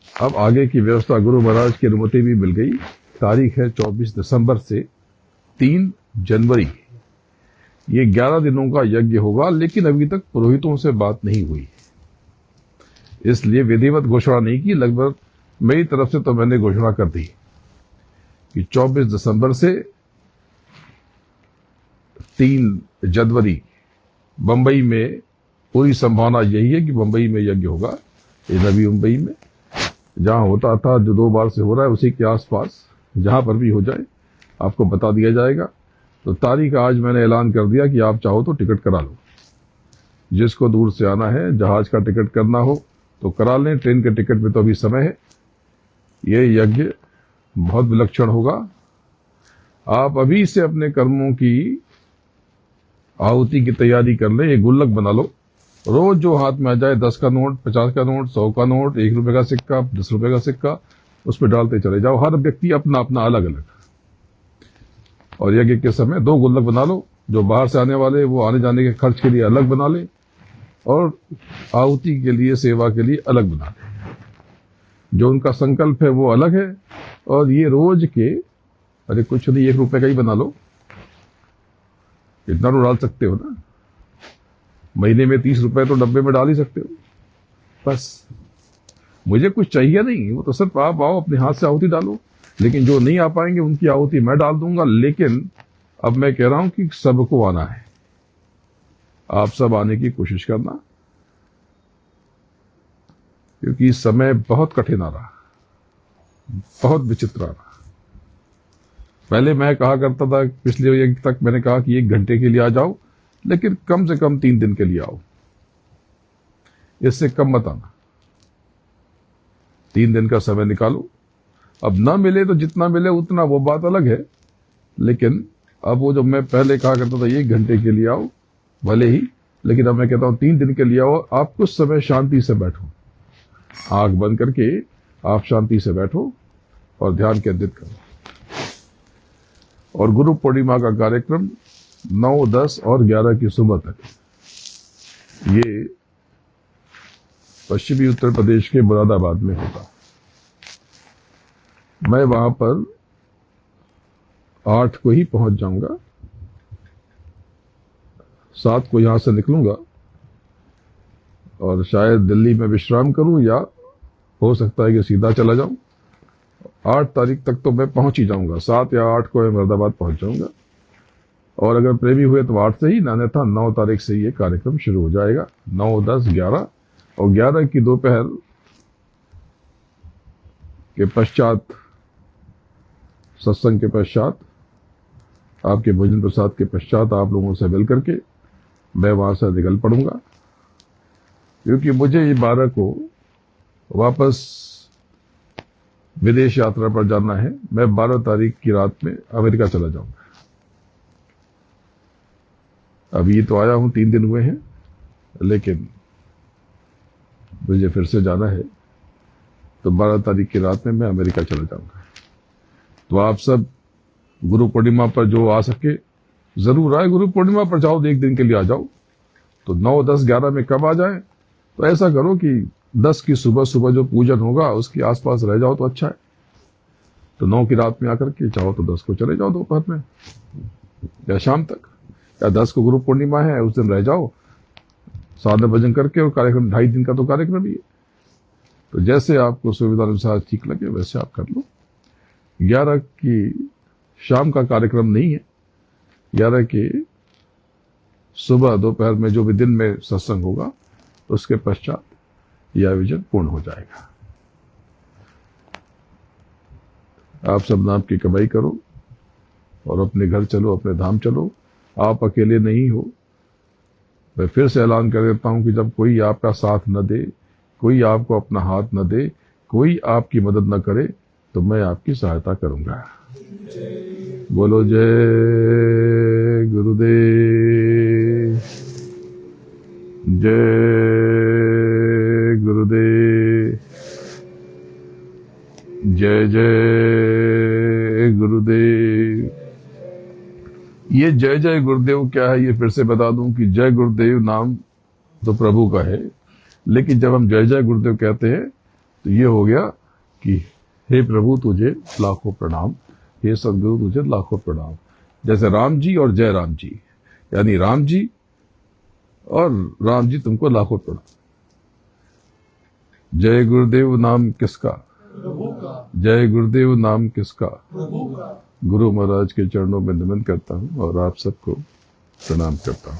अब आगे की व्यवस्था गुरु महाराज की अनुमति भी मिल गई। तारीख है 24 दिसंबर से 3 जनवरी। ये 11 दिनों का यज्ञ होगा, लेकिन अभी तक पुरोहितों से बात नहीं हुई, इसलिए विधिवत घोषणा नहीं की। लगभग मेरी तरफ से तो मैंने घोषणा कर दी कि 24 दिसंबर से 3 जनवरी बंबई में, पूरी संभावना यही है कि बंबई में यज्ञ होगा। ये नवी मुंबई में जहां होता था, जो 2 बार से हो रहा है, उसी के आसपास जहां पर भी हो जाए आपको बता दिया जाएगा। तो तारीख आज मैंने ऐलान कर दिया कि आप चाहो तो टिकट करा लो। जिसको दूर से आना है, जहाज का टिकट करना हो तो करा लें, ट्रेन के टिकट में तो अभी समय है। ये यज्ञ बहुत विलक्षण होगा। आप अभी से अपने कर्मों की आहुति की तैयारी कर लें। ये गुल्लक बना लो, रोज जो हाथ में आ जाए, 10 का नोट, 50 का नोट, 100 का नोट, 1 रुपए का सिक्का, 10 रुपए का सिक्का, उस पर डालते चले जाओ। हर व्यक्ति अपना अपना अलग अलग। और यज्ञ के समय 2 गुल्लक बना लो। जो बाहर से आने वाले, वो आने जाने के खर्च के लिए अलग बना ले, और आहुति के लिए, सेवा के लिए अलग बना ले। जो उनका संकल्प है वो अलग है। और ये रोज के, अरे कुछ नहीं, 1 रुपए का ही बना लो, इतना तो डाल सकते हो ना। महीने में 30 रुपए तो डब्बे में डाल ही सकते हो। बस मुझे कुछ चाहिए नहीं, वो तो सिर्फ आप आओ, अपने हाथ से आहुति डालो। लेकिन जो नहीं आ पाएंगे उनकी आहुति मैं डाल दूंगा। लेकिन अब मैं कह रहा हूं कि सबको आना है, आप सब आने की कोशिश करना, क्योंकि इस समय बहुत कठिन आ रहा, बहुत विचित्र आ रहा। पहले मैं कहा करता था, पिछले यज्ञ तक मैंने कहा कि 1 घंटे के लिए आ जाओ, लेकिन कम से कम 3 दिन के लिए आओ, इससे कम मत आना। 3 दिन का समय निकालो। अब ना मिले तो जितना मिले उतना, वो बात अलग है। लेकिन अब वो जो मैं पहले कहा करता था 1 घंटे के लिए आओ भले ही, लेकिन अब मैं कहता हूं 3 दिन के लिए आओ। आप कुछ समय शांति से बैठो, आंख बंद करके आप शांति से बैठो और ध्यान केंद्रित करो। और गुरु पूर्णिमा का कार्यक्रम 9, 10 और 11 की सुबह तक, ये पश्चिमी उत्तर प्रदेश के मुरादाबाद में होगा। मैं वहां पर 8 को ही पहुंच जाऊंगा, 7 को यहां से निकलूंगा और शायद दिल्ली में विश्राम करूं, या हो सकता है कि सीधा चला जाऊं। 8 तारीख तक तो मैं पहुंच ही जाऊंगा, 7 या 8 को मैं मुरादाबाद पहुंच जाऊंगा। और अगर प्रेमी हुए तो 8 से ही, अन्यथा 9 तारीख से ये कार्यक्रम शुरू हो जाएगा। 9, 10, 11 और 11 की दोपहर के पश्चात, सत्संग के पश्चात, आपके भोजन प्रसाद के पश्चात आप लोगों से मिल करके मैं वहां से निकल पड़ूंगा, क्योंकि मुझे ये 12 को वापस विदेश यात्रा पर जाना है। मैं 12 तारीख की रात में अमेरिका चला जाऊंगा। अभी तो आया हूं, 3 दिन हुए हैं, लेकिन मुझे फिर से जाना है। तो 12 तारीख की रात में मैं अमेरिका चला जाऊंगा। तो आप सब गुरु पूर्णिमा पर जो आ सके जरूर आए। गुरु पूर्णिमा पर जाओ तो 1 दिन के लिए आ जाओ। तो 9, 10, 11 में कब आ जाए, तो ऐसा करो कि 10 की सुबह जो पूजन होगा उसके आसपास रह जाओ तो अच्छा है। तो 9 की रात में आकर के चाहो तो 10 को चले जाओ दोपहर में या शाम तक, या 10 को गुरु पूर्णिमा है उस दिन रह जाओ, साधना भजन करके, और कार्यक्रम 2.5 दिन का तो कार्यक्रम ही है। तो जैसे आपको सुविधा अनुसार ठीक लगे वैसे आप कर लो। 11 की शाम का कार्यक्रम नहीं है, 11 की सुबह दोपहर में जो भी दिन में सत्संग होगा उसके पश्चात यह आयोजन पूर्ण हो जाएगा। आप सब नाम की कमाई करो और अपने घर चलो, अपने धाम चलो। आप अकेले नहीं हो। मैं फिर से ऐलान कर देता हूं कि जब कोई आपका साथ न दे, कोई आपको अपना हाथ न दे, कोई आपकी मदद न करे, तो मैं आपकी सहायता करूंगा। बोलो जय गुरुदेव, जय गुरुदेव, जय जय गुरुदेव। ये जय जय गुरुदेव क्या है, ये फिर से बता दूं कि जय गुरुदेव नाम तो प्रभु का है, लेकिन जब हम जय जय गुरुदेव कहते हैं तो ये हो गया कि हे प्रभु तुझे लाखों प्रणाम, हे सदगुरु तुझे लाखों प्रणाम। जैसे राम जी और जय राम जी, यानी राम जी और राम जी तुमको लाखों प्रणाम। जय गुरुदेव नाम किसका? प्रभु का। जय गुरुदेव नाम किसका? प्रभु का। गुरु महाराज के चरणों में नमन करता हूं और आप सबको प्रणाम करता हूं।